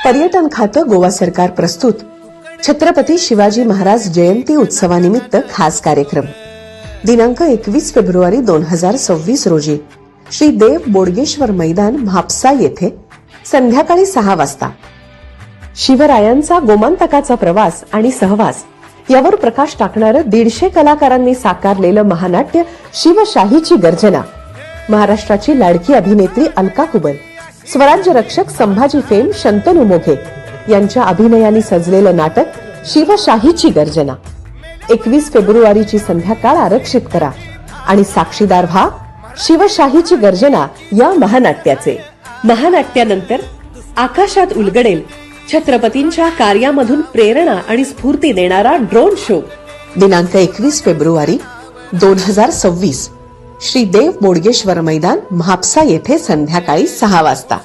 पर्यटन खातं गोवा सरकार प्रस्तुत छत्रपती शिवाजी महाराज जयंती उत्सवानिमित्त खास कार्यक्रम दिनांक 21 फेब्रुवारी 2026 रोजी श्री देव बोडगेश्वर मैदान म्हापसा येथे संध्याकाळी 6 वाजता शिवरायांचा गोमंतकाचा प्रवास आणि सहवास यावर प्रकाश टाकणारं 150 कलाकारांनी साकारलेलं महानाट्य शिवशाहीची गर्जना, महाराष्ट्राची लाडकी अभिनेत्री अलका कुबल, स्वराज्य रक्षक संभाजी फेम शंतनू मोघे यांच्या अभिनयाने सजलेलं नाटक शिवशाहीची गर्जना 21 फेब्रुवारीची संध्याकाळ आरक्षित करा आणि साक्षीदार व्हा शिवशाहीची गर्जना या महानाट्याचे। महानाट्यानंतर आकाशात उलगडेल छत्रपतींच्या कार्यामधून प्रेरणा आणि स्फूर्ती देणारा ड्रोन शो दिनांक 21 फेब्रुवारी 2026 श्री देव बोडगेश्वर मैदान म्हापसा येथे संध्याकाळी 6 वाजता।